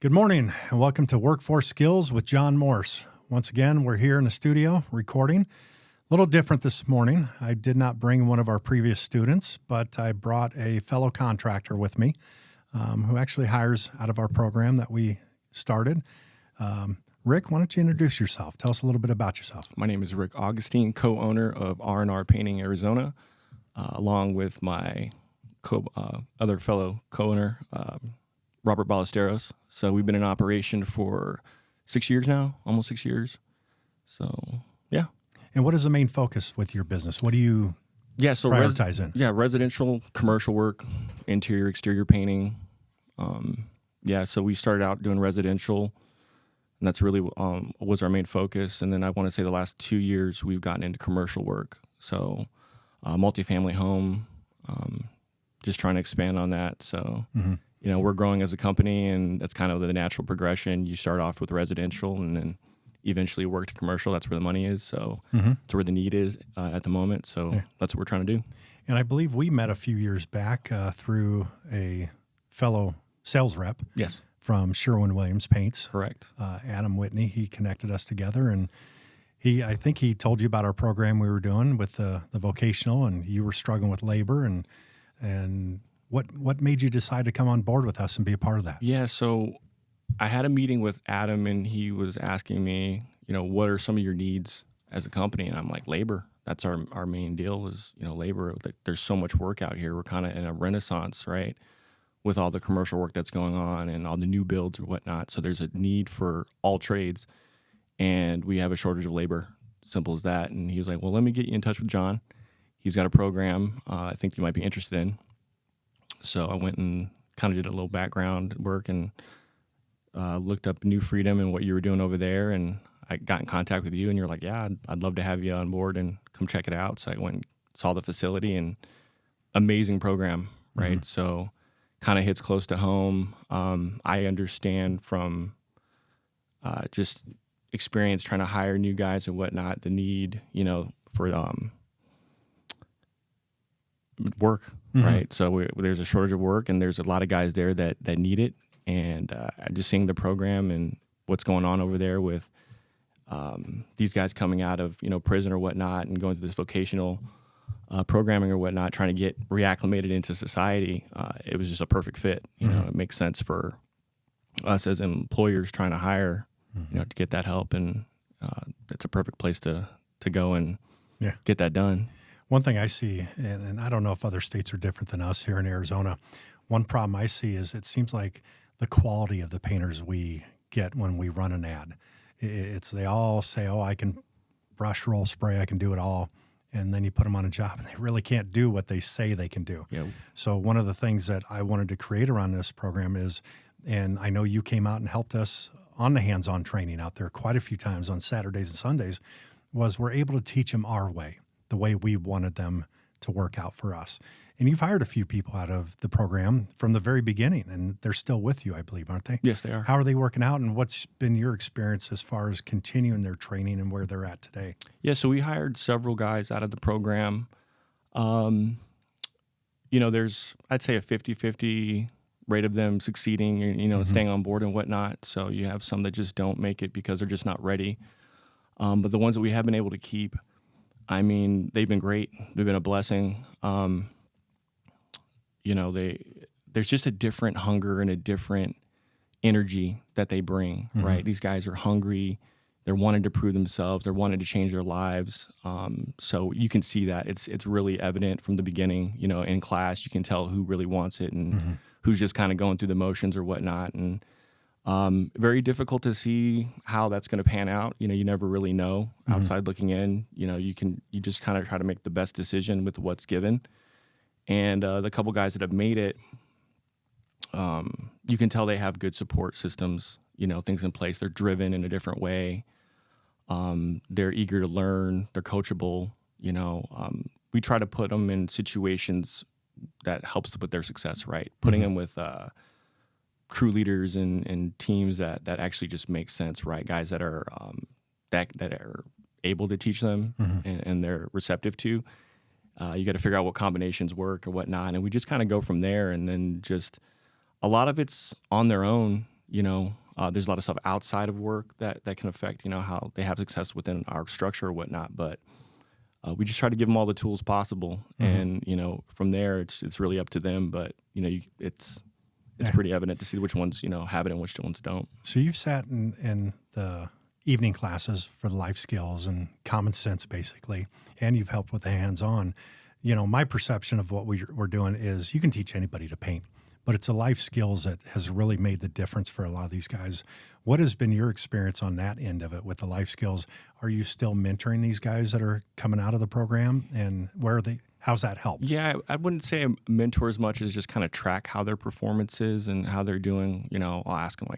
Good morning, and welcome to Workforce Skills with John Morse. Once again, we're here in the studio recording. A little different this morning. I did not bring one of our previous students, but I brought a fellow contractor with me who actually hires out of our program that we started. Rick, why don't you introduce yourself? Tell us a little bit about yourself. My name is Rick Augustine, co-owner of R&R Painting Arizona, along with my other fellow co-owner, Robert Ballesteros. So we've been in operation for 6 years now, almost 6 years. So, yeah. And what is the main focus with your business? What do you prioritize in? Residential, commercial work, interior, exterior painting. So we started out doing residential, and that's really was our main focus. And then I want to say the last 2 years we've gotten into commercial work. So multifamily home, just trying to expand on that. So, we're growing as a company, and that's kind of the natural progression. You start off with residential and then eventually work to commercial. That's where the money is. So that's where the need is at the moment. So that's what we're trying to do. And I believe we met a few years back through a fellow sales rep. Yes. From Sherwin-Williams Paints. Correct. Adam Whitney. He connected us together, and I think he told you about our program we were doing with the vocational, and you were struggling with labor, and what made you decide to come on board with us and be a part of that? Yeah, so I had a meeting with Adam, and he was asking me, what are some of your needs as a company? And I'm like, labor. That's our main deal is, labor. Like, there's so much work out here. We're kind of in a renaissance, right, with all the commercial work that's going on and all the new builds or whatnot. So there's a need for all trades, and we have a shortage of labor. Simple as that. And he was like, well, let me get you in touch with John. He's got a program I think you might be interested in. So I went and kind of did a little background work and looked up New Freedom and what you were doing over there. And I got in contact with you, and you're like, yeah, I'd love to have you on board and come check it out. So I went and saw the facility, and amazing program, right? Mm-hmm. So kind of hits close to home. I understand from just experience trying to hire new guys and whatnot, the need, for work, right? So there's a shortage of work, and there's a lot of guys there that need it. And just seeing the program and what's going on over there with these guys coming out of prison or whatnot and going through this vocational programming or whatnot, trying to get reacclimated into society, it was just a perfect fit. It makes sense for us as employers trying to hire, to get that help, and it's a perfect place to go and get that done. One thing I see, and I don't know if other states are different than us here in Arizona, one problem I see is it seems like the quality of the painters we get when we run an ad. They all say, oh, I can brush, roll, spray, I can do it all. And then you put them on a job, and they really can't do what they say they can do. Yeah. So one of the things that I wanted to create around this program is, and I know you came out and helped us on the hands-on training out there quite a few times on Saturdays and Sundays, was we're able to teach them our way, the way we wanted them to work out for us. And you've hired a few people out of the program from the very beginning, and they're still with you, I believe, aren't they? Yes, they are. How are they working out, and what's been your experience as far as continuing their training and where they're at today? Yeah, so we hired several guys out of the program. There's, I'd say, a 50-50 rate of them succeeding and, staying on board and whatnot. So you have some that just don't make it because they're just not ready. But the ones that we have been able to keep, I mean, they've been great. They've been a blessing. There's just a different hunger and a different energy that they bring, right? These guys are hungry. They're wanting to prove themselves. They're wanting to change their lives. So you can see that. It's really evident from the beginning, in class. You can tell who really wants it and who's just kind of going through the motions or whatnot. And very difficult to see how that's going to pan out. You never really know outside looking in. You just kind of try to make the best decision with what's given. And the couple guys that have made it, you can tell they have good support systems, things in place. They're driven in a different way. They're eager to learn. They're coachable. We try to put them in situations that helps with their success, right? Putting them with crew leaders and teams that actually just make sense, right? Guys that are that are able to teach them and they're receptive to. You got to figure out what combinations work or whatnot, and we just kind of go from there. And then just a lot of it's on their own. There's a lot of stuff outside of work that can affect, how they have success within our structure or whatnot. But we just try to give them all the tools possible. And, from there, it's really up to them. But, it's pretty evident to see which ones, have it and which ones don't. So you've sat in the evening classes for the life skills and common sense, basically, and you've helped with the hands-on. My perception of what we're doing is you can teach anybody to paint, but it's the life skills that has really made the difference for a lot of these guys. What has been your experience on that end of it with the life skills? Are you still mentoring these guys that are coming out of the program, and how's that helped? Yeah, I wouldn't say I mentor as much as just kind of track how their performance is and how they're doing. I'll ask them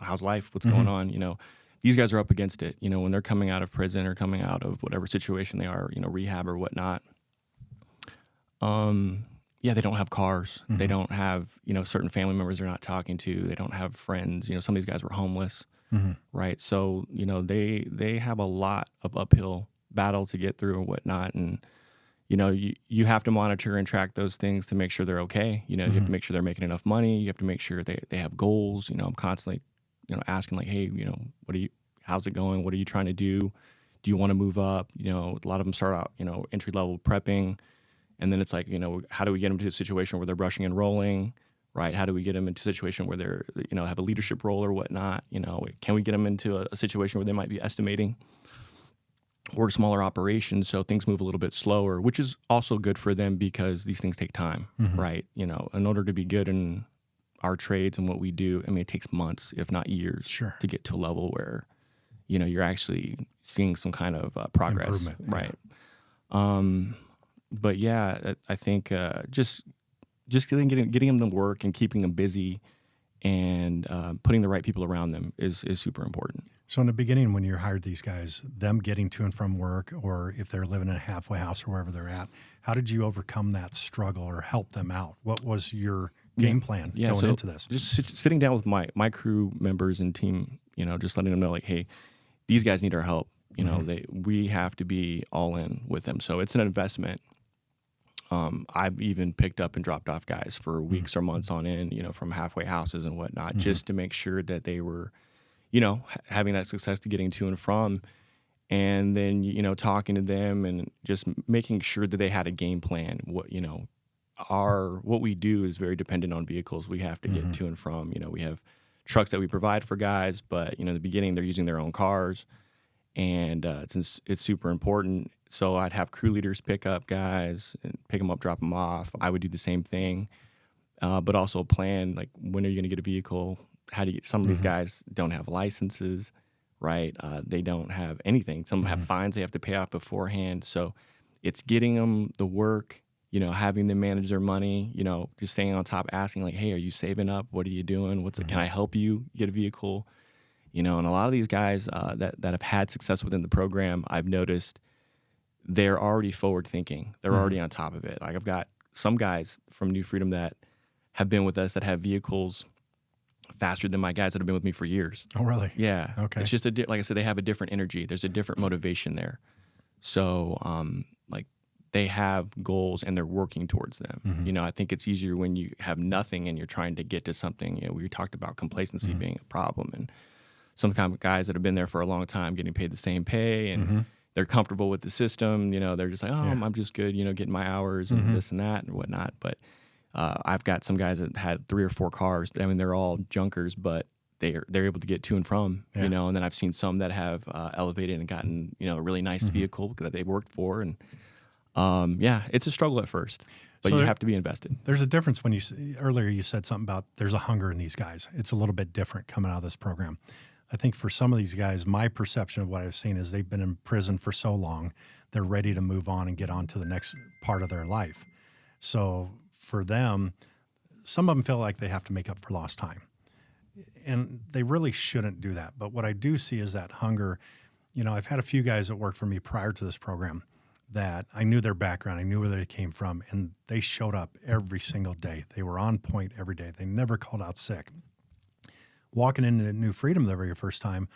how's life? What's going on? These guys are up against it, when they're coming out of prison or coming out of whatever situation they are, rehab or whatnot. They don't have cars. They don't have, certain family members they're not talking to. They don't have friends. Some of these guys were homeless, right? So, they have a lot of uphill battle to get through and whatnot. And, you have to monitor and track those things to make sure they're okay. You have to make sure they're making enough money. You have to make sure they have goals. I'm constantly, asking like, hey, how's it going? What are you trying to do? Do you want to move up? A lot of them start out, entry level prepping. And then it's like, how do we get them to a situation where they're brushing and rolling, right? How do we get them into a situation where they're, have a leadership role or whatnot? Can we get them into a situation where they might be estimating or smaller operations so things move a little bit slower, which is also good for them because these things take time, right? In order to be good in our trades and what we do, it takes months, if not years, to get to a level where, you're actually seeing some kind of progress, right? But yeah, I think just getting them to work and keeping them busy and putting the right people around them is super important. So in the beginning, when you hired these guys, them getting to and from work, or if they're living in a halfway house or wherever they're at, how did you overcome that struggle or help them out? What was your game plan going into this? Just sitting down with my crew members and team, just letting them know like, hey, these guys need our help. We have to be all in with them. So it's an investment. I've even picked up and dropped off guys for weeks or months on end, from halfway houses and whatnot, just to make sure that they were, having that success to getting to and from, and then, talking to them and just making sure that they had a game plan. What we do is very dependent on vehicles. We have to get to and from, we have trucks that we provide for guys, but, in the beginning they're using their own cars. And it's super important. So I'd have crew leaders pick up guys and pick them up, drop them off. I would do the same thing, but also plan, like, when are you going to get a vehicle? How do you get, some of these guys don't have licenses, right? They don't have anything. Some have fines they have to pay off beforehand. So it's getting them the work, having them manage their money, just staying on top, asking like, hey, are you saving up? What are you doing? Can I help you get a vehicle? And a lot of these guys that have had success within the program, I've noticed they're already forward thinking. They're already on top of it. Like, I've got some guys from New Freedom that have been with us that have vehicles faster than my guys that have been with me for years. Oh, really? Yeah. Okay. It's just like I said, they have a different energy. There's a different motivation there. So, they have goals and they're working towards them. I think it's easier when you have nothing and you're trying to get to something. We talked about complacency being a problem, and some kind of guys that have been there for a long time getting paid the same pay and they're comfortable with the system. They're just like, I'm just good, getting my hours and this and that and whatnot. But I've got some guys that had 3 or 4 cars. They're all junkers, but they're able to get to and from, and then I've seen some that have elevated and gotten, a really nice vehicle that they've worked for. And it's a struggle at first, but you have to be invested. There's a difference when earlier you said something about there's a hunger in these guys. It's a little bit different coming out of this program. I think for some of these guys, my perception of what I've seen is they've been in prison for so long, they're ready to move on and get on to the next part of their life. So for them, some of them feel like they have to make up for lost time. And they really shouldn't do that. But what I do see is that hunger. I've had a few guys that worked for me prior to this program that I knew their background, I knew where they came from, and they showed up every single day. They were on point every day. They never called out sick. Walking into New Freedom the very first time,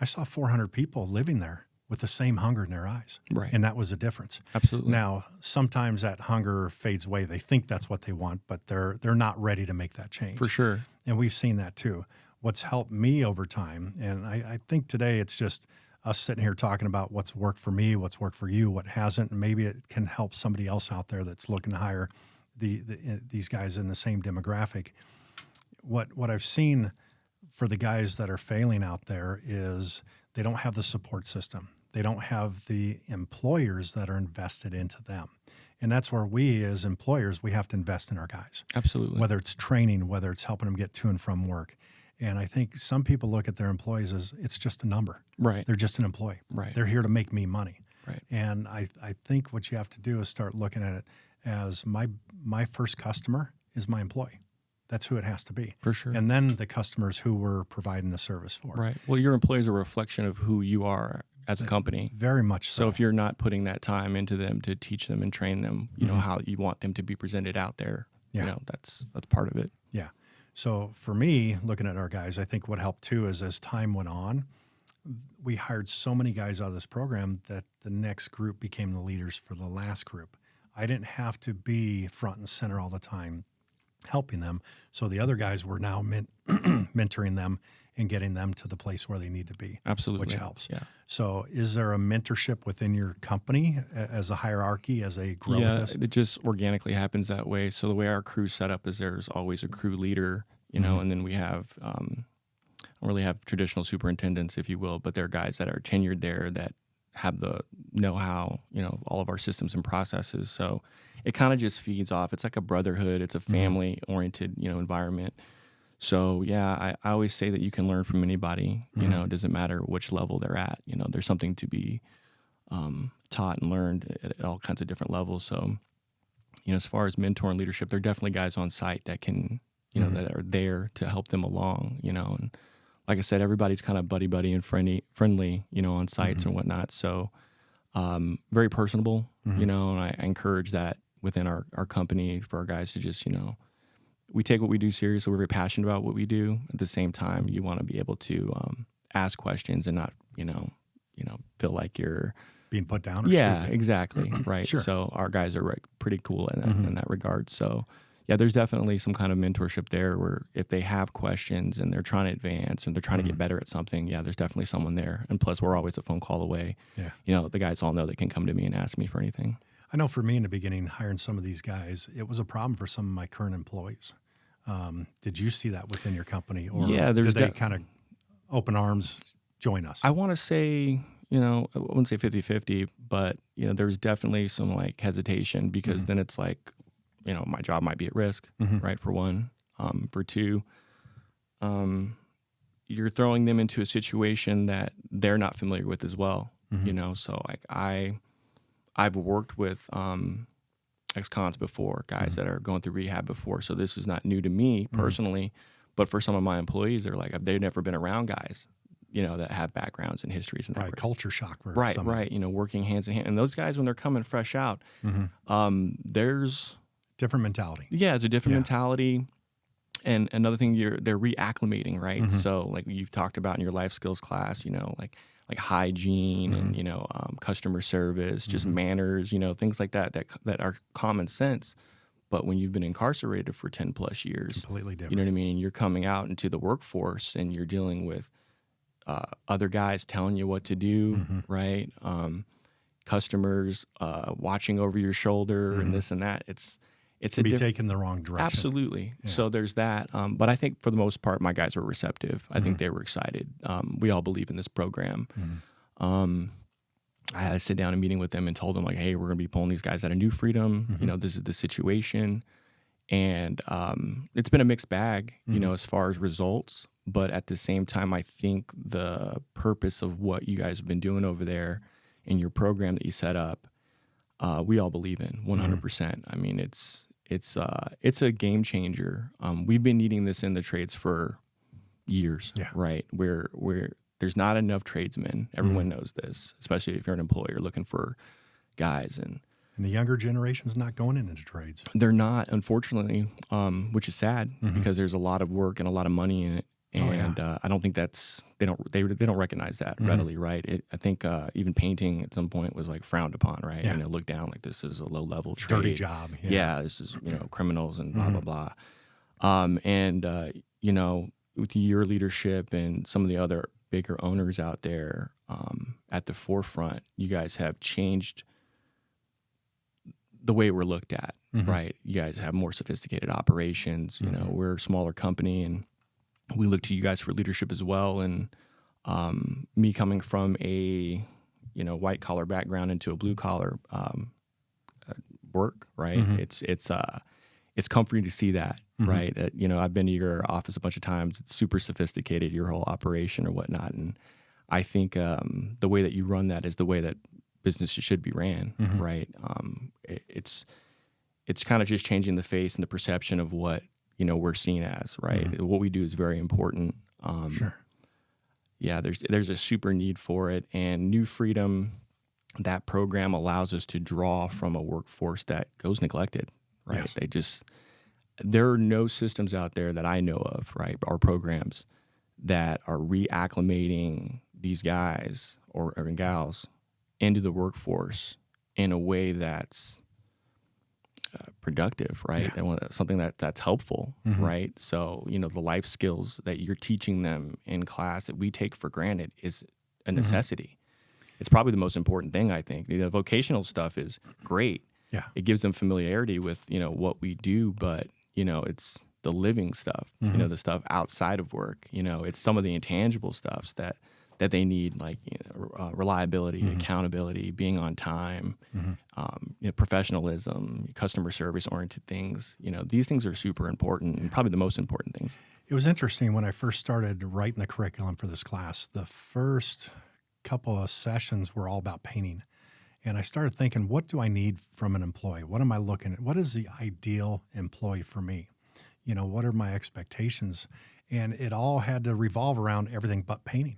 I saw 400 people living there with the same hunger in their eyes. Right. And that was the difference. Absolutely. Now, sometimes that hunger fades away. They think that's what they want, but they're not ready to make that change. For sure. And we've seen that too. what's helped me over time, and I think today it's just us sitting here talking about what's worked for me, what's worked for you, what hasn't, and maybe it can help somebody else out there that's looking to hire these guys in the same demographic. What I've seen for the guys that are failing out there is they don't have the support system. They don't have the employers that are invested into them. And that's where we as employers, we have to invest in our guys. Absolutely. Whether it's training, whether it's helping them get to and from work. And I think some people look at their employees as it's just a number. Right. They're just an employee. Right. They're here to make me money. Right. And I think what you have to do is start looking at it as my first customer is my employee. That's who it has to be. For sure. And then the customers who we're providing the service for. Right. Well, your employee is a reflection of who you are as a company. Very much so. So if you're not putting that time into them to teach them and train them, you know, how you want them to be presented out there, you know, that's part of it. Yeah. So for me, looking at our guys, I think what helped too is as time went on, we hired so many guys out of this program that the next group became the leaders for the last group. I didn't have to be front and center all the time helping them. So the other guys were now mentoring them and getting them to the place where they need to be. Absolutely. Which helps. Yeah. So is there a mentorship within your company as a hierarchy, as they grow with this? It just organically happens that way. So the way our crew's set up is there's always a crew leader, you know, and then we have, I don't really have traditional superintendents, if you will, but they're guys that are tenured there that have the know-how, you know, all of our systems and processes. So it kind of just feeds off. It's like a brotherhood. It's a family-oriented, you know, environment. So, yeah, I always say that you can learn from anybody. You know, it doesn't matter which level they're at. You know, there's something to be taught and learned at all kinds of different levels. So, you know, as far as mentor and leadership, there are definitely guys on site that can, you know, that are there to help them along, you know. And like I said, everybody's kind of buddy and friendly, you know, on sites and whatnot. So very personable, you know, and I encourage that within our company for our guys to just, you know, we take what we do seriously. We're very passionate about what we do. At the same time, you want to be able to ask questions and not, you know, feel like you're being put down or stupid. stupid. Exactly. Right. Sure. So our guys are pretty cool in that regard. So yeah, there's definitely some kind of mentorship there where if they have questions and they're trying to advance and they're trying to get better at something, yeah, there's definitely someone there. And plus we're always a phone call away. Yeah. You know, the guys all know they can come to me and ask me for anything. I know for me in the beginning, hiring some of these guys, it was a problem for some of my current employees. Did you see that within your company, or did they kind of open arms join us? I want to say, you know, I wouldn't say 50-50, but, you know, there's definitely some like hesitation because then it's like, you know, my job might be at risk, right? For one. For two, you're throwing them into a situation that they're not familiar with as well, you know? So like I've worked with ex-cons before, guys that are going through rehab before. So this is not new to me personally, but for some of my employees, they're like, they've never been around guys, you know, that have backgrounds and histories and that. Right, culture shock. Right. You know, working hands in hand. And those guys, when they're coming fresh out, there's different mentality. Yeah, it's a different mentality. And another thing, they're reacclimating, right? So like you've talked about in your life skills class, you know, like hygiene and, you know, customer service, just manners, you know, things like that are common sense. But when you've been incarcerated for 10 plus years, completely different. You know what I mean? And you're coming out into the workforce and you're dealing with other guys telling you what to do, right? Customers watching over your shoulder and this and that. It's be taken the wrong direction. Absolutely. Yeah. So there's that. But I think for the most part, my guys were receptive. I think they were excited. We all believe in this program. I had to sit down and meeting with them and told them like, hey, we're going to be pulling these guys out of New Freedom. You know, this is the situation. And it's been a mixed bag, you know, as far as results. But at the same time, I think the purpose of what you guys have been doing over there in your program that you set up, we all believe in 100%. I mean, it's a game changer. We've been needing this in the trades for years, right? Where there's not enough tradesmen. Everyone knows this, especially if you're an employer looking for guys. And the younger generation's not going into trades. They're not, unfortunately, which is sad because there's a lot of work and a lot of money in it. And I don't think they don't recognize that readily, right? I think even painting at some point was like frowned upon, right? Yeah. And looked down like this is a low level trade, dirty job. Yeah, this is, you know, criminals and blah blah blah. You know, with your leadership and some of the other bigger owners out there at the forefront, you guys have changed the way we're looked at, right? You guys have more sophisticated operations. You know, we're a smaller company, and we look to you guys for leadership as well. And me coming from a white collar background into a blue collar work, right? It's comforting to see that, right? That, I've been to your office a bunch of times. It's super sophisticated, your whole operation or whatnot. And I think the way that you run that is the way that businesses should be ran, right? It's kind of just changing the face and the perception of what, we're seen as, right? What we do is very important. Sure. Yeah, there's a super need for it. And New Freedom, that program allows us to draw from a workforce that goes neglected, right? Yes. There are no systems out there that I know of, right, or programs that are reacclimating these guys or gals into the workforce in a way that's productive, right? Yeah. Something that's helpful, right? So, the life skills that you're teaching them in class that we take for granted is a necessity. It's probably the most important thing, I think. The vocational stuff is great. Yeah. It gives them familiarity with, what we do, but, it's the living stuff, the stuff outside of work. It's some of the intangible stuffs that they need, like reliability, accountability, being on time, professionalism, customer service oriented things. These things are super important and probably the most important things. It was interesting when I first started writing the curriculum for this class. The first couple of sessions were all about painting. And I started thinking, what do I need from an employee? What am I looking at? What is the ideal employee for me? What are my expectations? And it all had to revolve around everything but painting.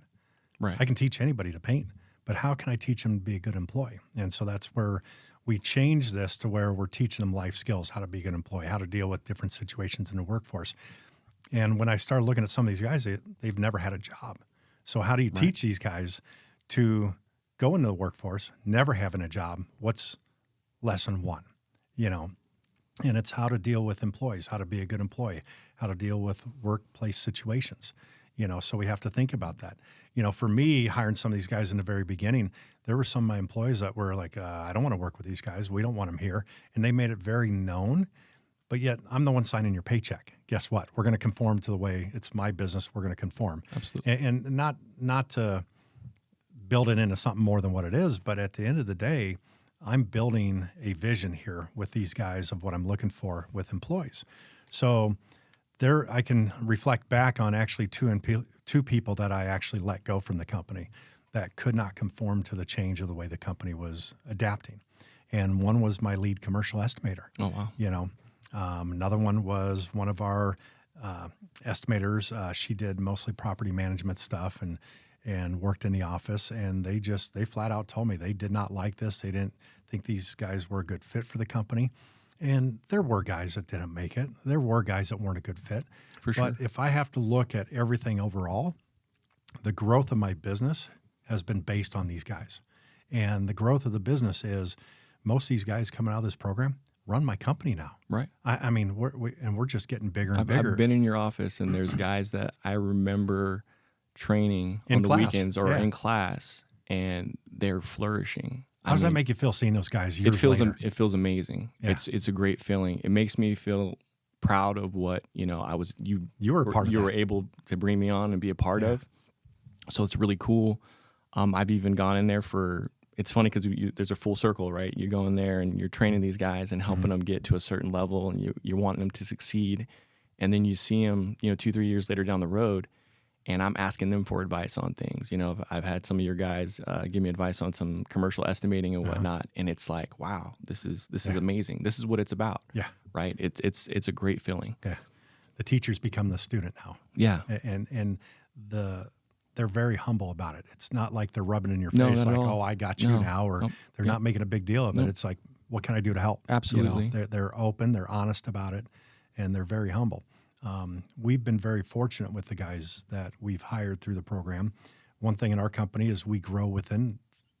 Right. I can teach anybody to paint, but how can I teach them to be a good employee? And so that's where we changed this to where we're teaching them life skills, how to be a good employee, how to deal with different situations in the workforce. And when I started looking at some of these guys, they've never had a job. So how do you teach these guys to go into the workforce, never having a job? What's lesson one? And it's how to deal with employees, how to be a good employee, how to deal with workplace situations. So we have to think about that. For me, hiring some of these guys in the very beginning, there were some of my employees that were like, I don't want to work with these guys. We don't want them here. And they made it very known. But yet I'm the one signing your paycheck. Guess what? We're going to conform to the way it's my business. We're going to conform. Absolutely. And not to build it into something more than what it is. But at the end of the day, I'm building a vision here with these guys of what I'm looking for with employees. So there, I can reflect back on actually two people that I actually let go from the company that could not conform to the change of the way the company was adapting. And one was my lead commercial estimator. Oh, wow. Another one was one of our estimators. She did mostly property management stuff and worked in the office. And they flat out told me they did not like this. They didn't think these guys were a good fit for the company. And there were guys that didn't make it. There were guys that weren't a good fit. For sure. But if I have to look at everything overall, the growth of my business has been based on these guys. And the growth of the business is most of these guys coming out of this program run my company now. Right. I mean, we're just getting bigger and bigger. I've been in your office, and there's guys that I remember training In on the class, weekends or yeah. in class, and they're flourishing. How does that make you feel seeing those guys years later? It feels amazing. Yeah. It's a great feeling. It makes me feel proud of what you were a part of you that. were able to bring me on and be a part of. So it's really cool. I've even gone in there for. It's funny because there's a full circle, right? You go in there and you're training these guys and helping them get to a certain level, and you're wanting them to succeed, and then you see them, 2-3 years later down the road, and I'm asking them for advice on things. I've had some of your guys give me advice on some commercial estimating and whatnot, and it's like, wow, this is amazing. This is what it's about. Yeah. Right. It's a great feeling. Yeah. The teachers become the student now. Yeah. And they're very humble about it. It's not like they're rubbing in your No, face not like, at all. oh, I got you No. now, or Nope. they're not making a big deal of it. Nope. It's like, what can I do to help? Absolutely. They're open, they're honest about it, and they're very humble. We've been very fortunate with the guys that we've hired through the program. One thing in our company is we grow within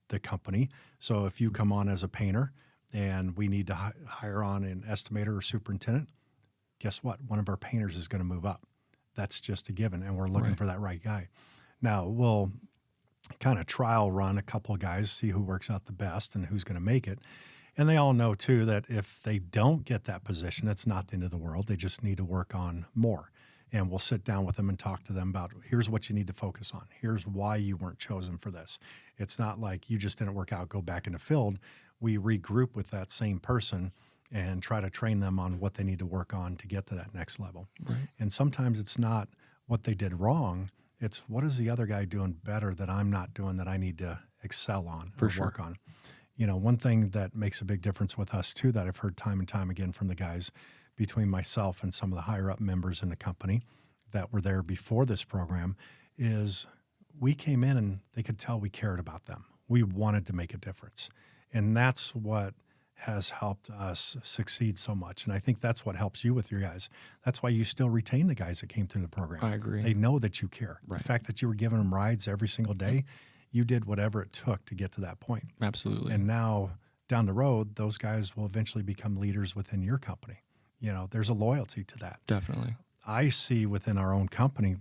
the company. So if you come on as a painter and we need to hire on an estimator or superintendent, guess what? One of our painters is going to move up. That's just a given, and we're looking Right. for that right guy. Now, we'll kind of trial run a couple of guys, see who works out the best and who's going to make it. And they all know, too, that if they don't get that position, it's not the end of the world. They just need to work on more. And we'll sit down with them and talk to them about, here's what you need to focus on. Here's why you weren't chosen for this. It's not like you just didn't work out, go back in the field. We regroup with that same person and try to train them on what they need to work on to get to that next level. Right. And sometimes it's not what they did wrong. It's what is the other guy doing better that I'm not doing that I need to excel on or work on. You know, one thing that makes a big difference with us too, that I've heard time and time again from the guys, between myself and some of the higher up members in the company that were there before this program, is we came in and they could tell we cared about them. We wanted to make a difference. And that's what has helped us succeed so much. And I think that's what helps you with your guys. That's why you still retain the guys that came through the program. I agree. They know that you care. Right. The fact that you were giving them rides every single day, you did whatever it took to get to that point. Absolutely. And now down the road, those guys will eventually become leaders within your company. You know, there's a loyalty to that. Definitely. I see within our own company,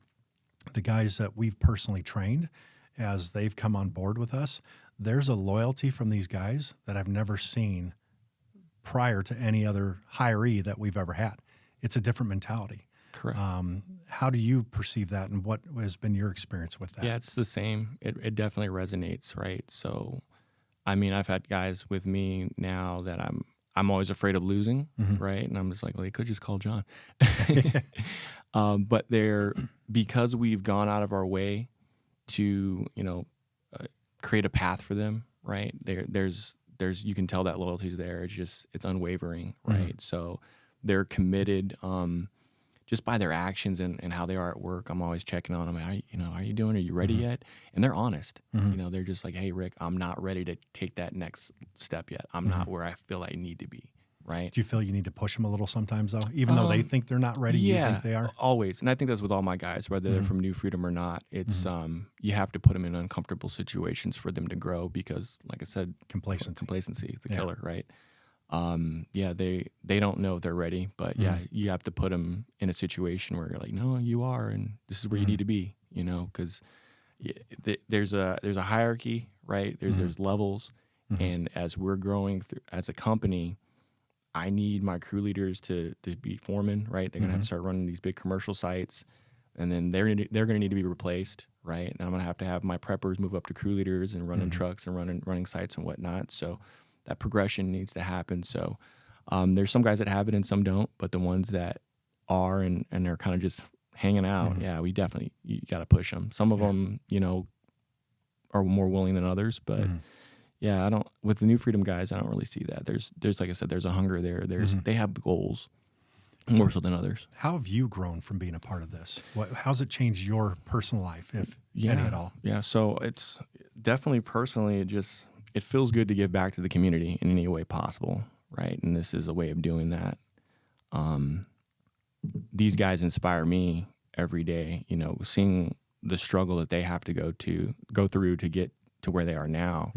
the guys that we've personally trained as they've come on board with us, there's a loyalty from these guys that I've never seen prior to any other hiree that we've ever had. It's a different mentality. Correct. How do you perceive that, and what has been your experience with that? Yeah, it's the same. It definitely resonates, right? So, I mean, I've had guys with me now that I'm always afraid of losing, right? And I'm just like, well, they could just call John. But because we've gone out of our way to, create a path for them, right? There's you can tell that loyalty's there. It's unwavering, right? So they're committed. Just by their actions and how they are at work, I'm always checking on them. How you doing? Are you ready yet? And they're honest. They're just like, hey, Rick, I'm not ready to take that next step yet. I'm not where I feel I need to be, right? Do you feel you need to push them a little sometimes, though? Even though they think they're not ready, you think they are? Always. And I think that's with all my guys, whether they're from New Freedom or not. It's you have to put them in uncomfortable situations for them to grow because, like I said, complacency is a killer, right? They don't know if they're ready, but you have to put them in a situation where you're like, no, you are, and this is where you need to be, because there's a hierarchy, right? There's levels, and as we're growing as a company, I need my crew leaders to be foremen, right? They're gonna have to start running these big commercial sites, and then they're gonna need to be replaced, right? And I'm gonna have my preppers move up to crew leaders and running trucks and running sites and whatnot. So that progression needs to happen. So there's some guys that have it and some don't, but the ones that are and they're kind of just hanging out, you got to push them. Some of them, are more willing than others, but with the New Freedom guys, I don't really see that. There's like I said, there's a hunger there. They have goals more so than others. How have you grown from being a part of this? How's it changed your personal life, if any at all? Yeah, so it's definitely personally, it feels good to give back to the community in any way possible, right? And this is a way of doing that. These guys inspire me every day, seeing the struggle that they have to go through to get to where they are now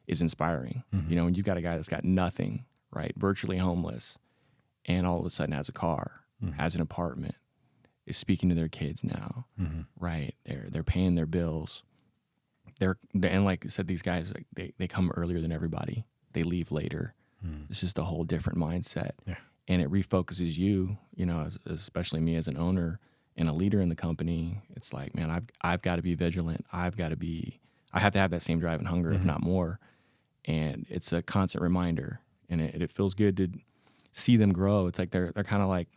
is inspiring. When you've got a guy that's got nothing, right? Virtually homeless, and all of a sudden has a car, has an apartment, is speaking to their kids now, right? They're paying their bills. And like I said, these guys, they come earlier than everybody. They leave later. It's just a whole different mindset. Yeah. And it refocuses you, especially me as an owner and a leader in the company. It's like, man, I've got to be vigilant. I have to have that same drive and hunger, if not more. And it's a constant reminder. And it feels good to see them grow. It's like they're kind of like,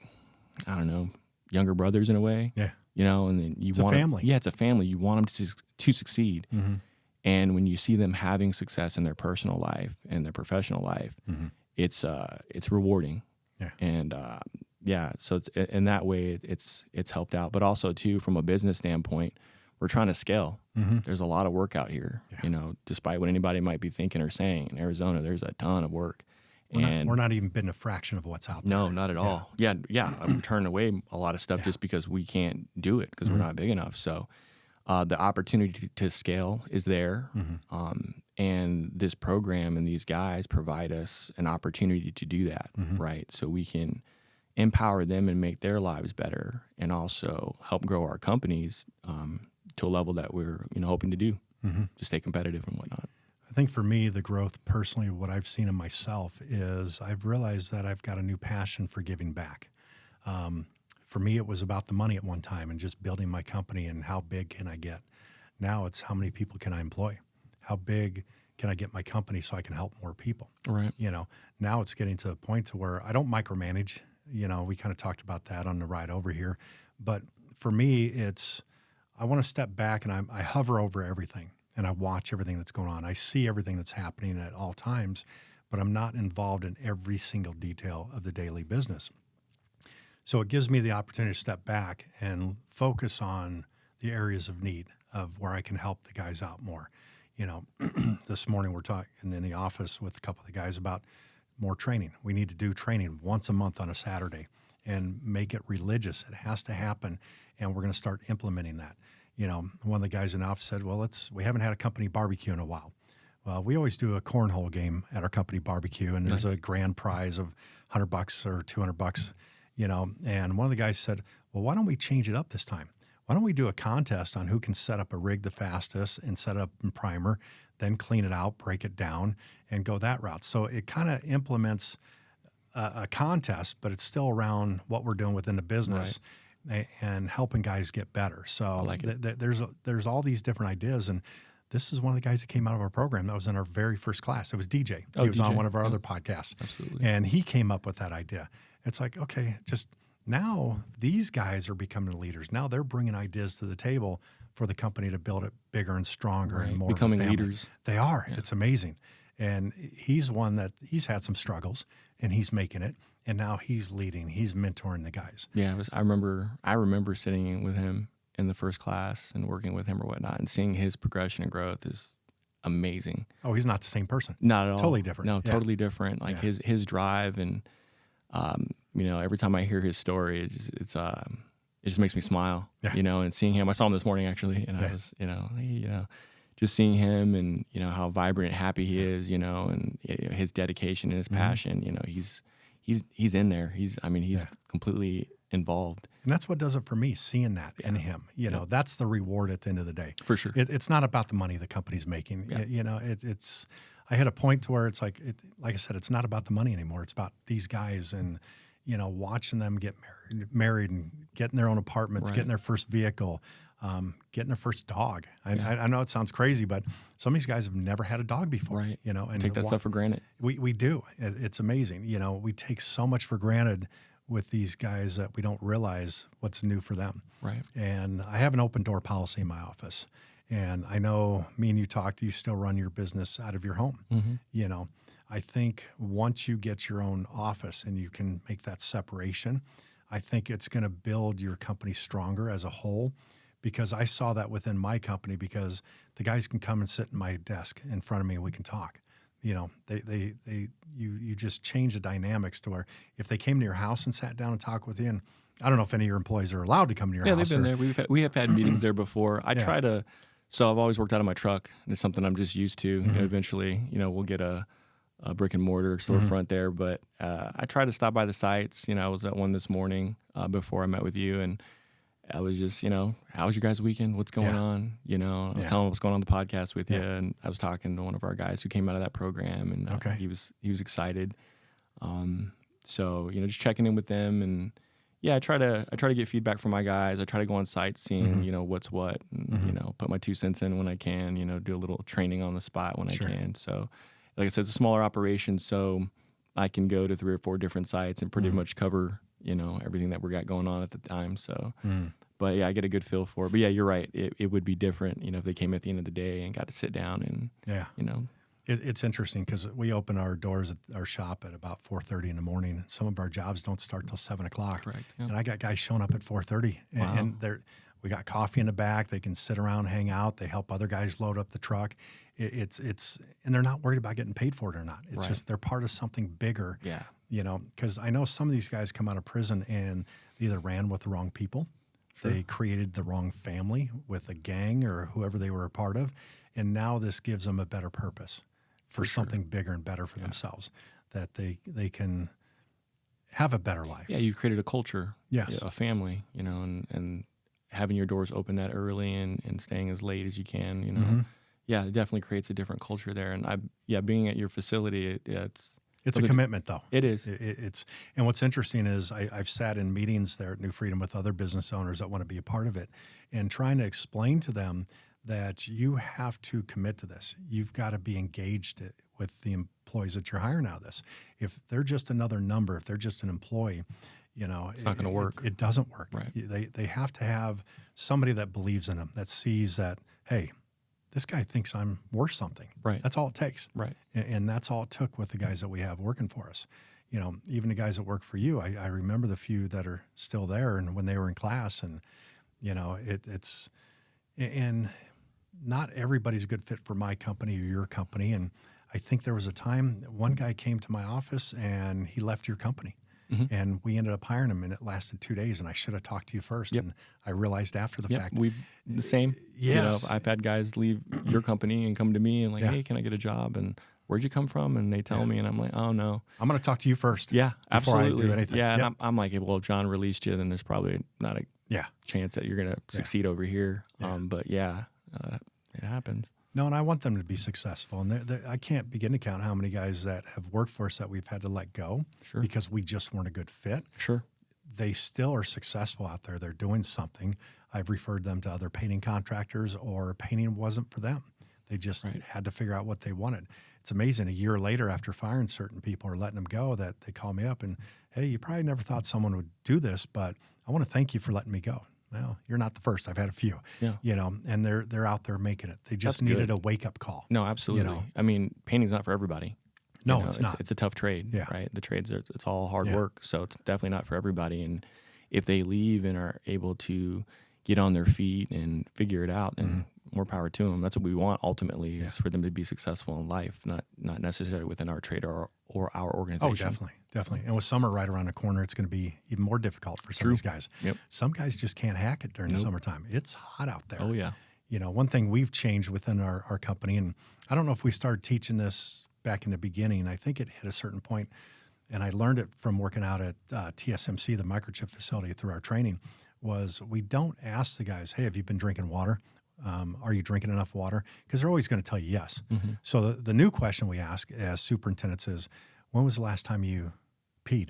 I don't know, younger brothers in a way. Yeah. And then It's a family. Yeah, it's a family. You want them to succeed. And when you see them having success in their personal life and their professional life, it's rewarding. Yeah. And so it's in that way it's helped out. But also too, from a business standpoint, we're trying to scale. There's a lot of work out here. Yeah. Despite what anybody might be thinking or saying, in Arizona, there's a ton of work. We're not even been a fraction of what's out there. No, not at all. Yeah. I'm turning away a lot of stuff just because we can't do it because we're not big enough. So the opportunity to scale is there. And this program and these guys provide us an opportunity to do that, right? So we can empower them and make their lives better, and also help grow our companies to a level that we're hoping to do to stay competitive and whatnot. I think for me, the growth personally, what I've seen in myself is I've realized that I've got a new passion for giving back. For me, it was about the money at one time and just building my company and how big can I get. Now it's how many people can I employ? How big can I get my company so I can help more people? Right. Now it's getting to the point to where I don't micromanage. We kind of talked about that on the ride over here. But for me, I want to step back and I hover over everything and I watch everything that's going on. I see everything that's happening at all times, but I'm not involved in every single detail of the daily business. So it gives me the opportunity to step back and focus on the areas of need of where I can help the guys out more. This morning we're talking in the office with a couple of the guys about more training. We need to do training once a month on a Saturday and make it religious. It has to happen, and we're going to start implementing that. One of the guys in the office said, well, we haven't had a company barbecue in a while. Well, we always do a cornhole game at our company barbecue, and there's a grand prize of $100 or $200, and one of the guys said, well, why don't we change it up this time? Why don't we do a contest on who can set up a rig the fastest and set up a primer, then clean it out, break it down, and go that route. So it kind of implements a contest, but it's still around what we're doing within the business and helping guys get better. So like there's all these different ideas, and this is one of the guys that came out of our program that was in our very first class. It was DJ. He was on one of our other podcasts. Absolutely. And he came up with that idea. It's like, okay, just now these guys are becoming leaders. Now they're bringing ideas to the table for the company to build it bigger and stronger and more becoming of a family. leaders. They are. Yeah. It's amazing. And he's one that he's had some struggles and he's making it. And now he's leading, he's mentoring the guys. Yeah. I remember sitting with him in the first class and working with him or whatnot, and seeing his progression and growth is amazing. Oh, he's not the same person. Not at all. Totally different. No, totally different. Like his drive, and every time I hear his story, it just makes me smile. Yeah. And seeing him, I saw him this morning actually, and I was, just seeing him and how vibrant, and happy he is, and his dedication and his passion. He's in there. He's completely involved. And that's what does it for me, seeing that in him. That's the reward at the end of the day. For sure. It's not about the money the company's making. Yeah. I hit a point to where it's like I said, it's not about the money anymore. It's about these guys and, watching them get married and getting their own apartments, getting their first vehicle, getting their first dog. I know it sounds crazy, but some of these guys have never had a dog before. Right. And take that stuff for granted. We do. It's amazing. We take so much for granted with these guys that we don't realize what's new for them. Right. And I have an open door policy in my office. And I know me and you talked, you still run your business out of your home. Mm-hmm. I think once you get your own office and you can make that separation, I think it's going to build your company stronger as a whole, because I saw that within my company, because the guys can come and sit in my desk in front of me and we can talk. You just change the dynamics to where if they came to your house and sat down and talked with you, and I don't know if any of your employees are allowed to come to your house. Yeah, they've been there. We have had meetings there before. So I've always worked out of my truck, and it's something I'm just used to. Mm-hmm. Eventually, we'll get a brick and mortar storefront there, but I try to stop by the sites. I was at one this morning before I met with you, and I was just, how was your guys' weekend? What's going on? I was telling what's going on the podcast with you, and I was talking to one of our guys who came out of that program, and he was excited. So just checking in with them, and I try to get feedback from my guys. I try to go on site, seeing what's what, and put my 2 cents in when I can. Do a little training on the spot when I can. So, like I said, it's a smaller operation, so I can go to 3 or 4 different sites and pretty much cover everything that we got going on at the time. So, but I get a good feel for it. But you're right. It would be different, if they came at the end of the day and got to sit down and, It's interesting because we open our doors at our shop at about 4:30 in the morning. Some of our jobs don't start till 7 o'clock. Correct. Yeah. And I got guys showing up at 4:30 and we got coffee in the back. They can sit around, hang out. They help other guys load up the truck. It's and they're not worried about getting paid for it or not. It's just they're part of something bigger. Yeah. Because I know some of these guys come out of prison and they either ran with the wrong people, they created the wrong family with a gang or whoever they were a part of, and now this gives them a better purpose for something bigger and better for themselves, that they can have a better life. Yeah, you've created a culture, Yes. a family, and having your doors open that early and staying as late as you can, Mm-hmm. Yeah, it definitely creates a different culture there. And being at your facility, It's a commitment, though. It is. It's and what's interesting is I've sat in meetings there at New Freedom with other business owners that want to be a part of it, and trying to explain to them that you have to commit to this. You've got to be engaged with the employees that you're hiring out of this. If they're just another number, if they're just an employee, it's not going to work. It doesn't work. Right. They have to have somebody that believes in them, that sees that, hey, this guy thinks I'm worth something. Right. That's all it takes. Right. And that's all it took with the guys that we have working for us. Even the guys that work for you, I remember the few that are still there and when they were in class, and, and not everybody's a good fit for my company or your company. And I think there was a time one guy came to my office and he left your company. Mm-hmm. And we ended up hiring him, and it lasted 2 days. And I should have talked to you first. Yep. And I realized after the fact. We the same. Yes. I've had guys leave your company and come to me and hey, can I get a job? And where'd you come from? And they tell me, and I'm like, oh no, I'm going to talk to you first. Yeah, absolutely. Before I do anything. Yeah, and I'm like, well, if John released you, then there's probably not a chance that you're going to succeed over here. Yeah. But it happens. No, and I want them to be successful. And I can't begin to count how many guys that have worked for us that we've had to let go because we just weren't a good fit. Sure. They still are successful out there. They're doing something. I've referred them to other painting contractors, or painting wasn't for them. They just had to figure out what they wanted. It's amazing. A year later, after firing certain people or letting them go, that they call me up and, hey, you probably never thought someone would do this, but I want to thank you for letting me go. Well, you're not the first. I've had a few, and they're out there making it. They just needed a wake-up call. No, absolutely. I mean, painting's not for everybody. No, it's not. It's a tough trade, right? The trades, it's all hard work, so it's definitely not for everybody. And if they leave and are able to get on their feet and figure it out, then more power to them. That's what we want ultimately, is for them to be successful in life, not necessarily within our trade or our organization. Oh, definitely. And with summer right around the corner, it's going to be even more difficult for some of these guys. Yep. Some guys just can't hack it during the summertime. It's hot out there. Oh, yeah. One thing we've changed within our company, and I don't know if we started teaching this back in the beginning. I think it hit a certain point, and I learned it from working out at TSMC, the microchip facility, through our training, was we don't ask the guys, hey, have you been drinking water? Are you drinking enough water? Because they're always going to tell you yes. Mm-hmm. So the new question we ask as superintendents is, when was the last time you peed?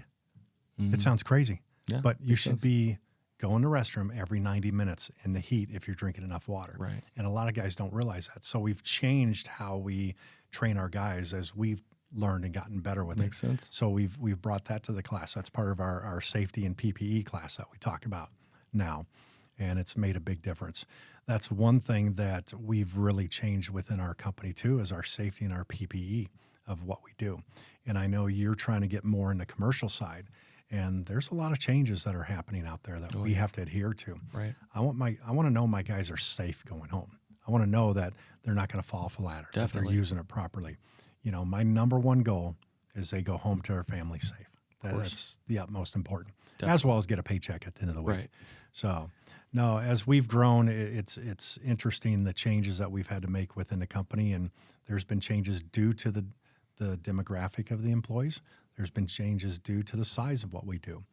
Mm-hmm. It sounds crazy, but you should be going to the restroom every 90 minutes in the heat if you're drinking enough water. Right. And a lot of guys don't realize that. So we've changed how we train our guys as we've learned and gotten better with it. Makes sense. So we've brought that to the class. That's part of our safety and PPE class that we talk about now. And it's made a big difference. That's one thing that we've really changed within our company too, is our safety and our PPE of what we do. And I know you're trying to get more in the commercial side, and there's a lot of changes that are happening out there that we have to adhere to. Right. I want to know my guys are safe going home. I want to know that they're not going to fall off a ladder, that they're using it properly. My number one goal is they go home to their family safe. That's the utmost important, as well as get a paycheck at the end of the week. Right. So, no, as we've grown, it's interesting the changes that we've had to make within the company, and there's been changes due to the demographic of the employees. There's been changes due to the size of what we do.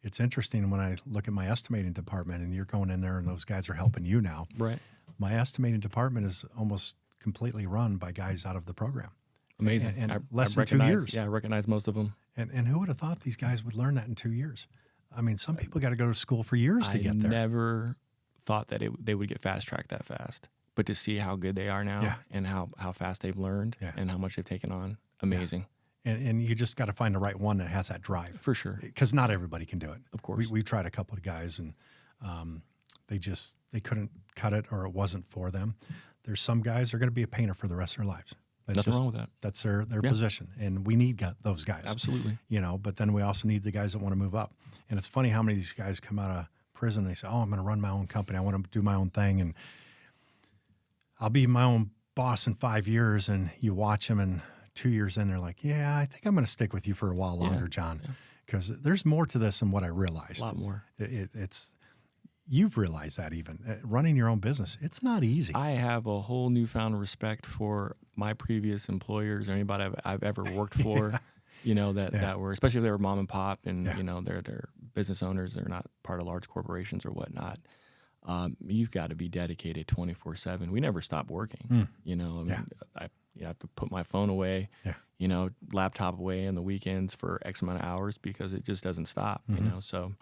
It's interesting when I look at my estimating department, and you're going in there and those guys are helping you now. Right. My estimating department is almost completely run by guys out of the program. Amazing. And less than 2 years. Yeah, I recognize most of them. And who would have thought these guys would learn that in 2 years? I mean, some people got to go to school for years to get there. I never thought that they would get fast-tracked that fast. But to see how good they are now and how fast they've learned and how much they've taken on, amazing. Yeah. And you just got to find the right one that has that drive. For sure. Because not everybody can do it. Of course. We tried a couple of guys, and they couldn't cut it, or it wasn't for them. There's some guys that are going to be a painter for the rest of their lives. Nothing wrong with that. That's their position, and we need those guys. Absolutely. But then we also need the guys that want to move up. And it's funny how many of these guys come out of prison and they say, oh, I'm going to run my own company. I want to do my own thing, and I'll be my own boss in 5 years. And you watch them, and 2 years in, they're like, yeah, I think I'm going to stick with you for a while longer, John, because there's more to this than what I realized. A lot more. You've realized that even running your own business, it's not easy. I have a whole newfound respect for my previous employers or anybody I've ever worked for. that were, especially if they were mom and pop and, Yeah. they're business owners, they're not part of large corporations or whatnot. You've got to be dedicated 24/7. We never stop working, I have to put my phone away, laptop away on the weekends for X amount of hours because it just doesn't stop, so.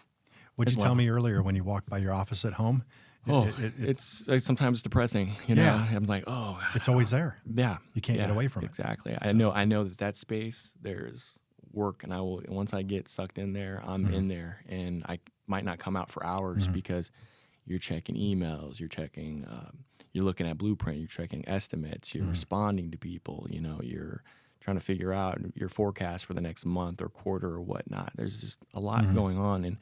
What'd you tell me earlier when you walked by your office at home? It's like sometimes depressing, I'm like, it's always there. Yeah. You can't get away from it. Exactly. I know that space, there's work, and once I get sucked in there, I'm in there, and I might not come out for hours because you're checking emails, you're checking, you're looking at blueprint, you're checking estimates, you're responding to people, you're trying to figure out your forecast for the next month or quarter or whatnot. There's just a lot going on, and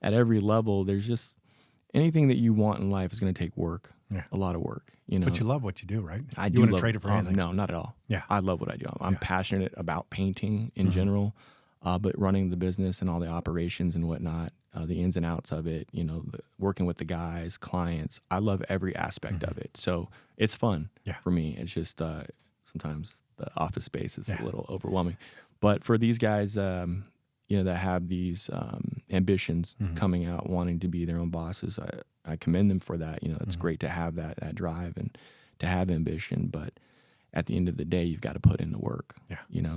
at every level, there's just anything that you want in life is going to take work, a lot of work. But you love what you do, right? I you do wouldn't love, trade it for anything. No, not at all. Yeah. I love what I do. I'm passionate about painting in general, but running the business and all the operations and whatnot, the ins and outs of it, working with the guys, clients. I love every aspect of it. So it's fun for me. It's just sometimes the office space is a little overwhelming. But for these guys, that have these ambitions coming out, wanting to be their own bosses, I commend them for that. It's great to have that drive and to have ambition. But at the end of the day, you've got to put in the work.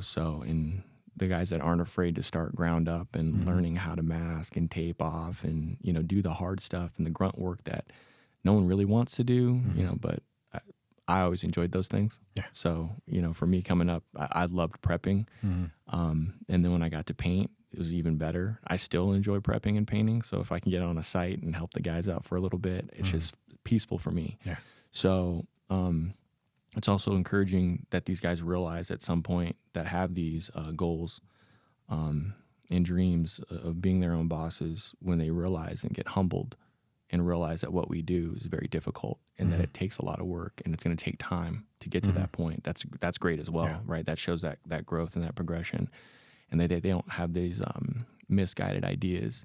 So in the guys that aren't afraid to start ground up and learning how to mask and tape off and, do the hard stuff and the grunt work that no one really wants to do, but I always enjoyed those things. Yeah. So, for me coming up, I loved prepping. And then when I got to paint, it was even better. I still enjoy prepping and painting. So if I can get on a site and help the guys out for a little bit, it's just peaceful for me. Yeah. So it's also encouraging that these guys realize at some point that have these goals and dreams of being their own bosses, when they realize and get humbled and realize that what we do is very difficult and that it takes a lot of work and it's going to take time to get to that point. That's great as well, right? That shows that growth and that progression. And they don't have these misguided ideas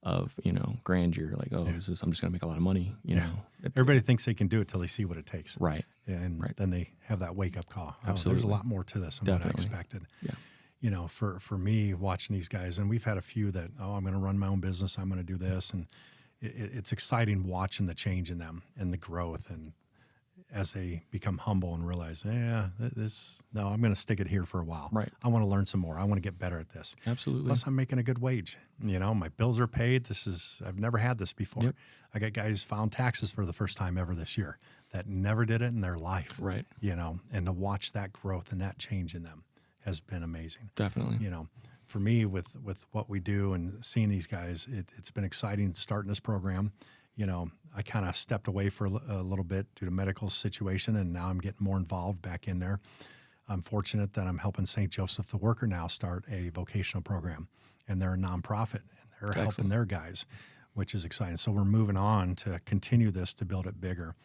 of, grandeur, like, I'm just going to make a lot of money, you know. Everybody thinks they can do it till they see what it takes. Right. And then they have that wake-up call. Absolutely. There's a lot more to this than what I expected. Yeah. For me, watching these guys, and we've had a few that, I'm going to run my own business, I'm going to do this, and it's exciting watching the change in them and the growth, and as they become humble and realize, I'm going to stick it here for a while. Right. I want to learn some more. I want to get better at this. Absolutely. Plus, I'm making a good wage. My bills are paid. I've never had this before. Yep. I got guys filed taxes for the first time ever this year that never did it in their life. Right. And to watch that growth and that change in them has been amazing. Definitely. For me, with what we do and seeing these guys, it's been exciting starting this program. I kind of stepped away for a little bit due to medical situation, and now I'm getting more involved back in there. I'm fortunate that I'm helping St. Joseph the Worker now start a vocational program, and they're a nonprofit, and they're helping their guys, which is exciting. So we're moving on to continue this to build it bigger.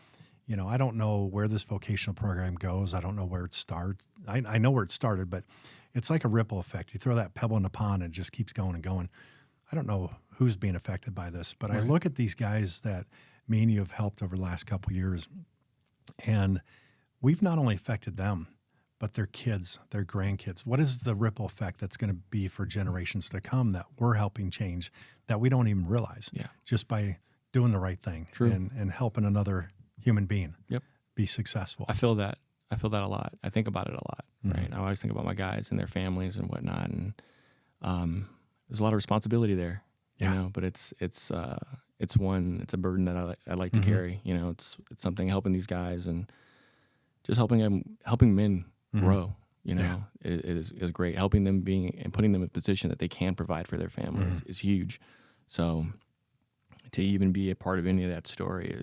I don't know where this vocational program goes. I don't know where it starts. I know where it started, but it's like a ripple effect. You throw that pebble in the pond and it just keeps going and going. I don't know who's being affected by this, but I look at these guys that me and you have helped over the last couple of years, and we've not only affected them, but their kids, their grandkids. What is the ripple effect that's going to be for generations to come that we're helping change that we don't even realize just by doing the right thing and helping another human being be successful? I feel that a lot. I think about it a lot, right? I always think about my guys and their families and whatnot, and there's a lot of responsibility there, but it's a burden that I like to carry. It's something helping these guys and just helping men grow. It is great. Helping them and putting them in a position that they can provide for their families is huge. So to even be a part of any of that story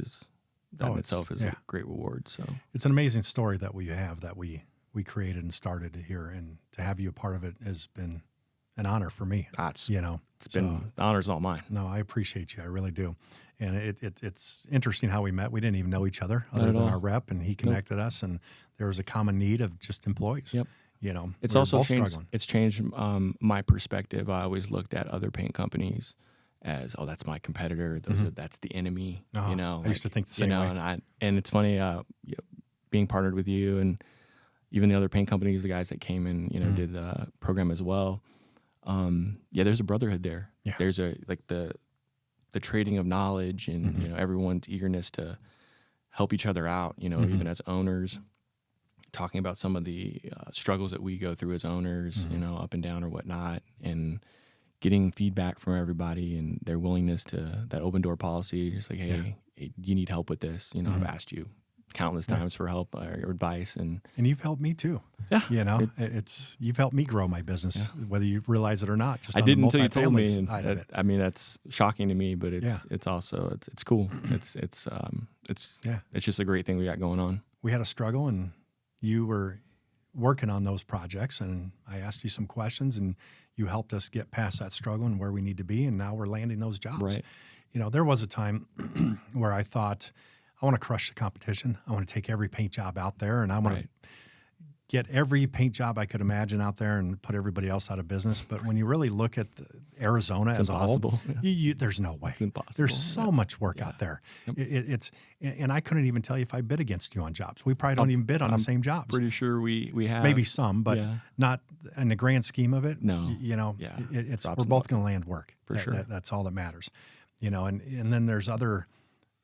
in itself is a great reward. So it's an amazing story that we have that we created and started here, and to have you a part of it has been an honor for me. The honor's all mine. No, I appreciate you. I really do. And it's interesting how we met. We didn't even know each other other than our rep, and he connected us, and there was a common need of just employees. Yep. It's also changed. It's changed my perspective. I always looked at other paint companies as, that's my competitor. That's the enemy. I used to think the same way. And it's funny, being partnered with you, and even the other paint companies, the guys that came in, did the program as well. There's a brotherhood there. Yeah. There's the trading of knowledge and, everyone's eagerness to help each other out, even as owners, talking about some of the struggles that we go through as owners, up and down or whatnot, and getting feedback from everybody and their willingness to that open door policy, just like, hey, you need help with this. I've asked you countless times for help or advice. And you've helped me too. Yeah. You've helped me grow my business, whether you realize it or not. Just I on didn't the until you told me. side of it. That's shocking to me, but it's also, it's cool. It's just a great thing we got going on. We had a struggle and you were working on those projects, and I asked you some questions and you helped us get past that struggle and where we need to be. And now we're landing those jobs. Right. There was a time where I thought, I want to crush the competition. I want to take every paint job out there, and I want to get every paint job I could imagine out there and put everybody else out of business. But when you really look at Arizona as a whole, there's no way. It's impossible. There's so much work out there. Yep. And I couldn't even tell you if I bid against you on jobs. We probably don't even bid on the same jobs. Pretty sure we have. Maybe some, but not in the grand scheme of it. No. We're both going to land work. For sure. That's all that matters. And then there's other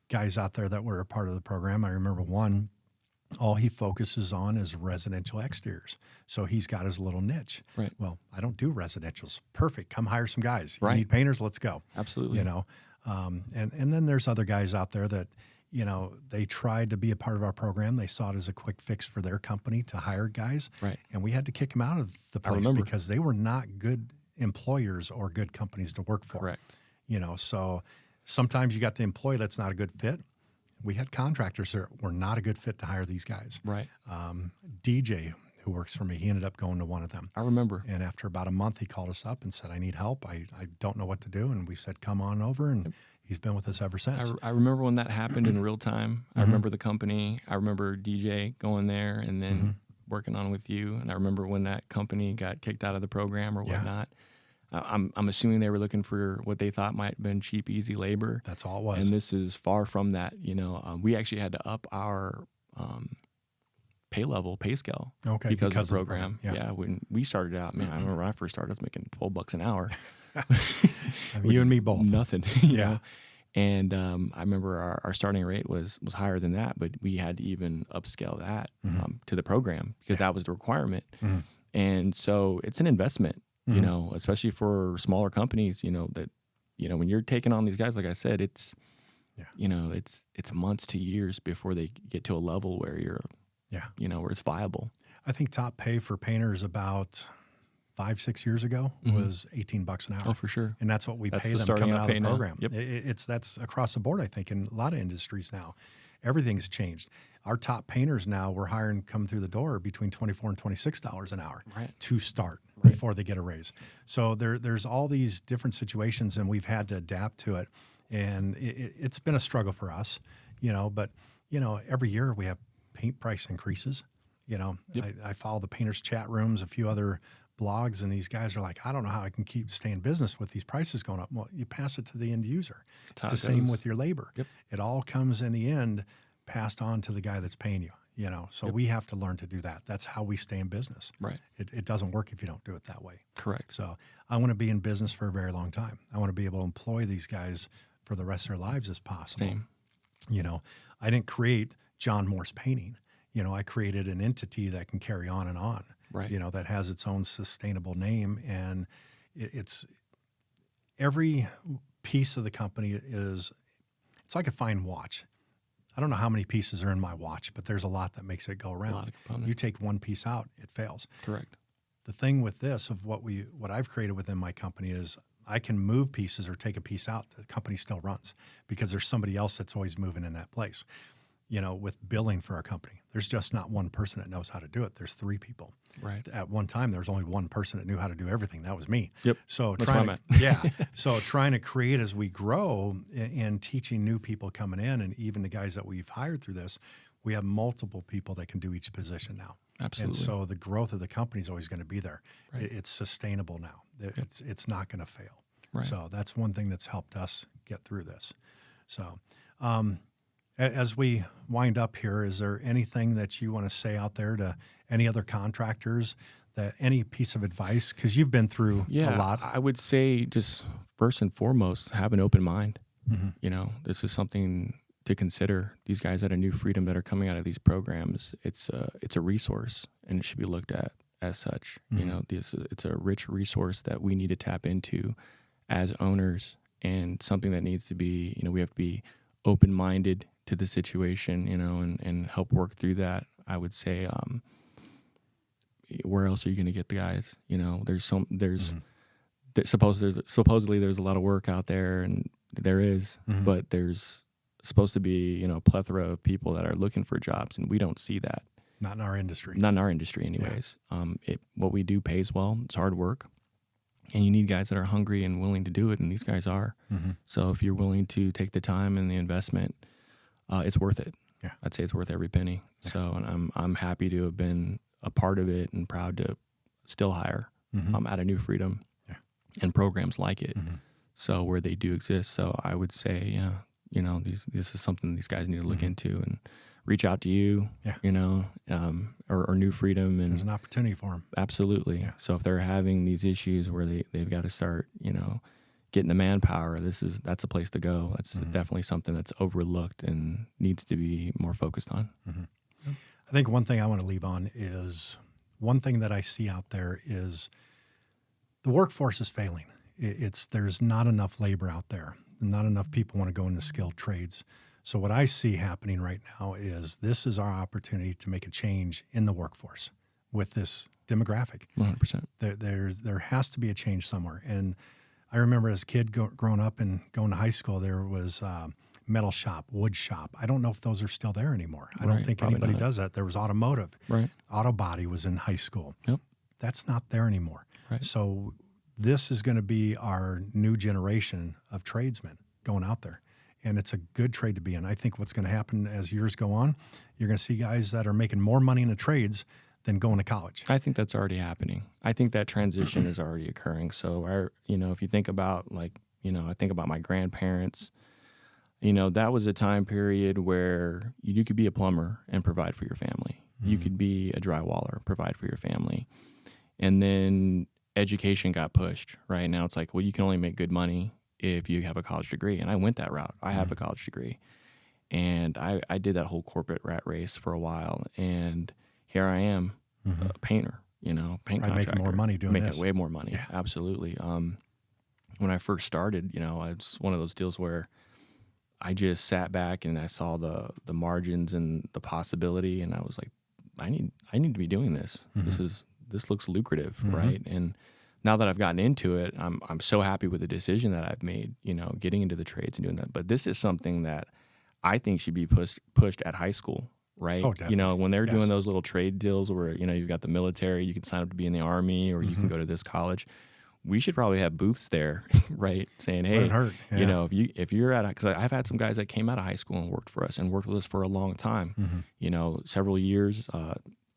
guys out there that were a part of the program. I remember one, all he focuses on is residential exteriors. So he's got his little niche. Right. Well, I don't do residentials. Perfect. Come hire some guys. You right. need painters? Let's go. Absolutely. And then there's other guys out there that, they tried to be a part of our program. They saw it as a quick fix for their company to hire guys. Right. And we had to kick them out of the place because they were not good employers or good companies to work for. Correct. So sometimes you got the employee that's not a good fit. We had contractors that were not a good fit to hire these guys. Right. DJ, who works for me, he ended up going to one of them. I remember. And after about a month, he called us up and said, I need help. I don't know what to do. And we said, come on over. And he's been with us ever since. I remember when that happened in real time. I remember the company. I remember DJ going there and then working on with you. And I remember when that company got kicked out of the program or whatnot. I'm assuming they were looking for what they thought might have been cheap, easy labor. That's all it was. And this is far from that. We actually had to up our pay scale because of the program. Yeah, when we started out, man, I remember when I first started, I was making $12 an hour. You and me both. Nothing. You know? And I remember our starting rate was higher than that, but we had to even upscale that to the program because that was the requirement. And so it's an investment. Especially for smaller companies, that when you're taking on these guys, like I said, it's months to years before they get to a level where you're, where it's viable. I think top pay for painters about 5-6 years ago was $18 an hour. Oh, for sure. And that's what we pay them coming out of the program. Yep. That's across the board, I think, in a lot of industries now. Everything's changed. Our top painters now, we're hiring come through the door between $24 and $26 an hour to start before they get a raise. So there's all these different situations, and we've had to adapt to it. And it's been a struggle for us, but every year we have paint price increases. I follow the painters chat rooms, a few other blogs, and these guys are like, I don't know how I can keep staying in business with these prices going up. Well, you pass it to the end user. It's the same with your labor. Yep. It all comes in the end passed on to the guy that's paying you, So we have to learn to do that. That's how we stay in business. Right. It doesn't work if you don't do it that way. Correct. So I want to be in business for a very long time. I want to be able to employ these guys for the rest of their lives as possible. Same. I didn't create John Morse Painting. I created an entity that can carry on and on. Right. That has its own sustainable name, and it's every piece of the company it's like a fine watch. I don't know how many pieces are in my watch, but there's a lot that makes it go around. A lot of components. You take one piece out, it fails. Correct. The thing with this of what I've created within my company is I can move pieces or take a piece out. The company still runs because there's somebody else that's always moving in that place. With billing for our company, there's just not one person that knows how to do it. There's 3 people. Right. At one time, there was only one person that knew how to do everything. That was me. Yep. So that's where I'm at. So trying to create as we grow and teaching new people coming in, and even the guys that we've hired through this, we have multiple people that can do each position now. Absolutely. And so the growth of the company is always going to be there. Right. It's sustainable now. It's not going to fail. Right. So that's one thing that's helped us get through this. So, as we wind up here, is there anything that you want to say out there to Any other contractors? Any piece of advice? Because you've been through a lot. I would say just first and foremost, have an open mind. Mm-hmm. This is something to consider. These guys at A New Freedom that are coming out of these programs, it's a resource, and it should be looked at as such. Mm-hmm. It's a rich resource that we need to tap into as owners, and something that needs to be, we have to be open-minded to the situation, and help work through that. I would say, where else are you going to get the guys? Supposedly there's a lot of work out there, and there is, mm-hmm. but there's supposed to be, a plethora of people that are looking for jobs, and we don't see that. Not in our industry. Not in our industry anyways. Yeah. What we do pays well. It's hard work, and you need guys that are hungry and willing to do it, and these guys are. Mm-hmm. So if you're willing to take the time and the investment, it's worth it. Yeah. I'd say it's worth every penny. Yeah. So, and I'm happy to have been a part of it, and proud to still hire mm-hmm. at A New Freedom, yeah. and programs like it. Mm-hmm. So where they do exist. So I would say, this is something these guys need to look mm-hmm. into, and reach out to you, yeah. Or New Freedom. And there's an opportunity for them. Absolutely. Yeah. So if they're having these issues where they've got to start, getting the manpower, that's a place to go. That's mm-hmm. definitely something that's overlooked and needs to be more focused on. Mm-hmm. Yep. I think one thing I want to leave on is, one thing that I see out there is the workforce is failing. There's not enough labor out there. Not enough people want to go into skilled trades. So what I see happening right now is this is our opportunity to make a change in the workforce with this demographic. 100%. There has to be a change somewhere. And I remember as a kid growing up and going to high school, there was metal shop, wood shop. I don't know if those are still there anymore. I don't think anybody does that. There was automotive. Right. Auto body was in high school. Yep. That's not there anymore. Right. So this is going to be our new generation of tradesmen going out there. And it's a good trade to be in. I think what's going to happen as years go on, you're going to see guys that are making more money in the trades than going to college. I think that's already happening. I think that transition is already occurring. So, if you think about I think about my grandparents, that was a time period where you could be a plumber and provide for your family. Mm-hmm. You could be a drywaller, provide for your family. And then education got pushed. Right now it's like, well, you can only make good money if you have a college degree. And I went that route. I have a college degree. And I did that whole corporate rat race for a while. And here I am, a painter, paint contractor. Making more money doing this. Making way more money, yeah. Absolutely. When I first started, it's one of those deals where I just sat back and I saw the margins and the possibility, and I was like, I need to be doing this. Mm-hmm. This looks lucrative, mm-hmm. right? And now that I've gotten into it, I'm so happy with the decision that I've made, getting into the trades and doing that. But this is something that I think should be pushed at high school, right? Oh, definitely. When they're doing those little trade deals where, you've got the military, you can sign up to be in the Army, or you can go to this college. We should probably have booths there, right? Saying, hey, if you're at, because I've had some guys that came out of high school and worked for us and worked with us for a long time, several years.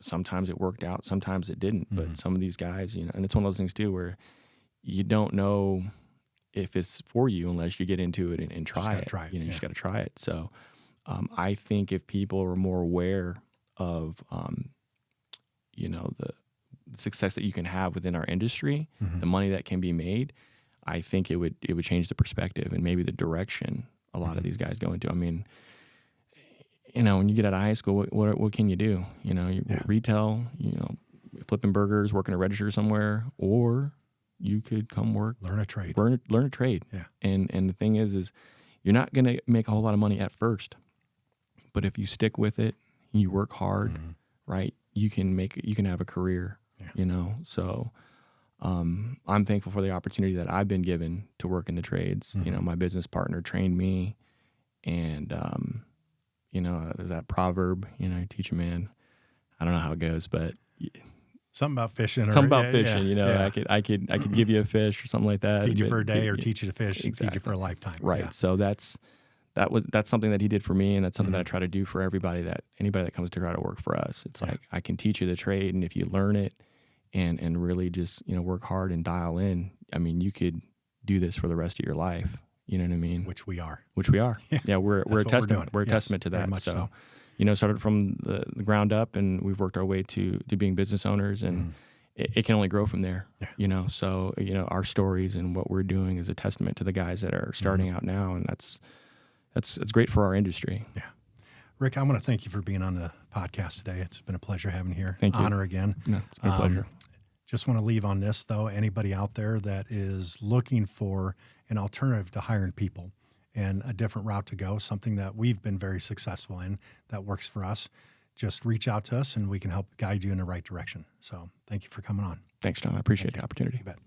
Sometimes it worked out, sometimes it didn't. But some of these guys, and it's one of those things too where you don't know if it's for you unless you get into it and try it. You just got to try it. So I think if people are more aware of, the success that you can have within our industry, the money that can be made, I think it would change the perspective and maybe the direction a lot of these guys go into. I mean, when you get out of high school, what can you do? Retail, flipping burgers, working a register somewhere, or you could come work, learn a trade. Learn a trade. Yeah. And the thing is you're not going to make a whole lot of money at first, but if you stick with it, you work hard, right? You can have a career. Yeah. So I'm thankful for the opportunity that I've been given to work in the trades. My business partner trained me, and there's that proverb, teach a man. I don't know how it goes, but something about fishing. Fishing. I could give you a fish or something like that. Feed you for a day, or teach you to fish. Exactly. Feed you for a lifetime. Right. Yeah. So that's something that he did for me, and that's something that I try to do for anybody that comes to try to work for us. It's like, I can teach you the trade, and if you learn it and really just work hard and dial in, I mean, you could do this for the rest of your life. You know what I mean? Which we are. Yeah, we're a testament. We're a testament to that. Very much so. started from the ground up, and we've worked our way to being business owners, and it can only grow from there. Yeah. So our stories and what we're doing is a testament to the guys that are starting out now, and that's great for our industry. Yeah. Rick, I want to thank you for being on the podcast today. It's been a pleasure having you here. Thank you. Honor again. No, it's been a pleasure. Just want to leave on this, though. Anybody out there that is looking for an alternative to hiring people and a different route to go, something that we've been very successful in that works for us, just reach out to us and we can help guide you in the right direction. So thank you for coming on. Thanks, John. I appreciate the opportunity. You bet.